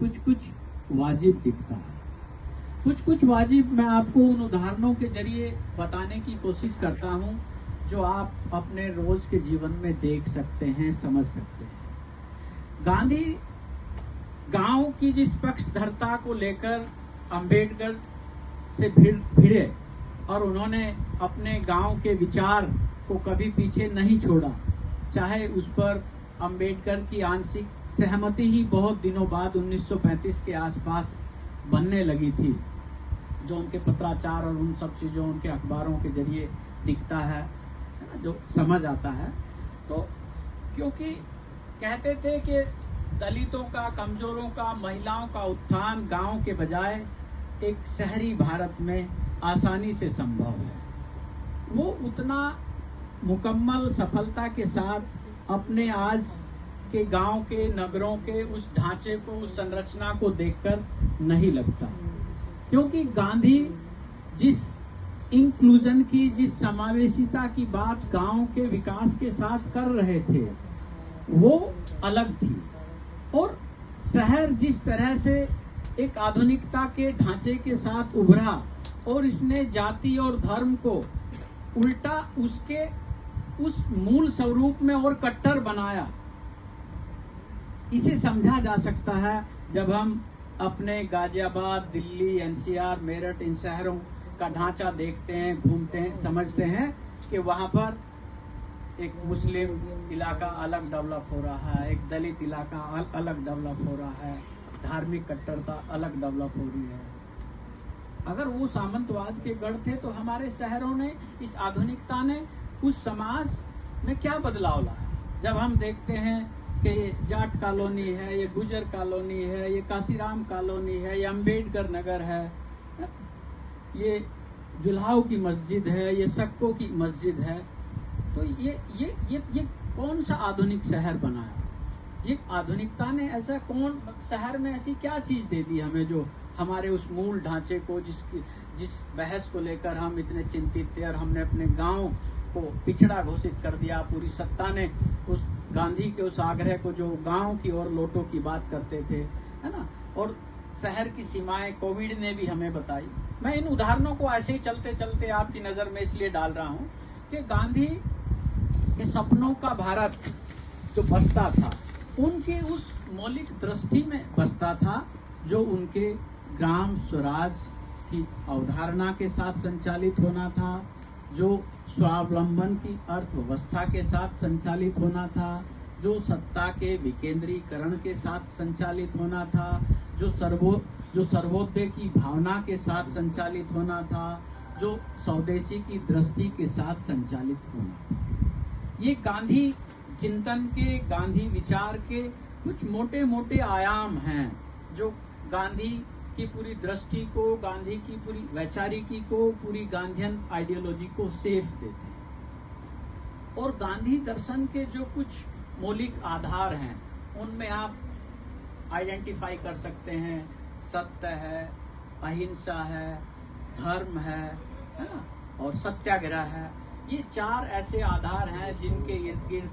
कुछ कुछ वाजिब दिखता है। कुछ कुछ वाजिब मैं आपको उन उदाहरणों के जरिए बताने की कोशिश करता हूँ जो आप अपने रोज के जीवन में देख सकते हैं, समझ सकते हैं। गांधी गांव की जिस पक्षधरता को लेकर अंबेडकर से भिड़े और उन्होंने अपने गांव के विचार को कभी पीछे नहीं छोड़ा, चाहे उस पर अंबेडकर की आंशिक सहमति ही बहुत दिनों बाद 1935 के आसपास बनने लगी थी, जो उनके पत्राचार और उन सब चीजों, उनके अखबारों के जरिए दिखता है ना, जो समझ आता है। तो क्योंकि कहते थे कि दलितों का, कमजोरों का, महिलाओं का उत्थान गांव के बजाय एक शहरी भारत में आसानी से संभव है। वो उतना मुकम्मल सफलता के साथ अपने आज के गांव के, नगरों के उस ढांचे को, उस संरचना को देखकर नहीं लगता, क्योंकि गांधी जिस इंक्लूजन की, जिस समावेशिता की बात गांव के विकास के साथ कर रहे थे वो अलग थी। और शहर जिस तरह से एक आधुनिकता के ढांचे के साथ उभरा और इसने जाति और धर्म को उल्टा उसके उस मूल स्वरूप में और कट्टर बनाया, इसे समझा जा सकता है जब हम अपने गाजियाबाद, दिल्ली, एनसीआर, मेरठ, इन शहरों का ढांचा देखते हैं, घूमते हैं, समझते हैं कि वहां पर एक मुस्लिम इलाका अलग डेवलप हो रहा है, एक दलित इलाका अलग डेवलप हो रहा है, धार्मिक कट्टरता अलग डेवलप हो रही है। अगर वो सामंतवाद के गढ़ थे तो हमारे शहरों ने, इस आधुनिकता ने उस समाज में क्या बदलाव लाया। जब हम देखते हैं कि ये जाट कॉलोनी है, ये गुजर कॉलोनी है, ये काशीराम कॉलोनी है, ये अंबेडकर नगर है, ये जुल्हाव की मस्जिद है, ये सक्को की मस्जिद है, तो ये कौन सा आधुनिक शहर बनाया? ये आधुनिकता ने ऐसा कौन शहर में ऐसी क्या चीज दे दी हमें जो हमारे उस मूल ढांचे को, जिस बहस को लेकर हम इतने चिंतित थे और हमने अपने गांव को पिछड़ा घोषित कर दिया। पूरी सत्ता ने उस गांधी के उस आग्रह को, जो गांव की ओर लौटो की बात करते थे, है ना, और शहर की सीमाएं कोविड ने भी हमें बताई। मैं इन उदाहरणों को ऐसे ही चलते चलते आपकी नजर में इसलिए डाल रहा हूं कि गांधी के सपनों का भारत जो बसता था, उनके उस मौलिक दृष्टि में बसता था जो उनके ग्राम स्वराज की अवधारणा के साथ संचालित होना था, जो स्वावलंबन की अर्थव्यवस्था के साथ संचालित होना था, जो सत्ता के विकेंद्रीकरण के साथ संचालित होना था, जो सर्वोदय की भावना के साथ संचालित होना था, जो स्वदेशी की दृष्टि के साथ संचालित होना था। ये गांधी चिंतन के, गांधी विचार के कुछ मोटे मोटे आयाम हैं जो गांधी की पूरी दृष्टि को, गांधी की पूरी वैचारिकी को, पूरी गांधीयन आइडियोलॉजी को सेफ देते हैं। और गांधी दर्शन के जो कुछ मौलिक आधार हैं उनमें आप आइडेंटिफाई कर सकते हैं, सत्य है, अहिंसा है, धर्म है ना, और सत्याग्रह है। ये चार ऐसे आधार हैं जिनके इर्द गिर्द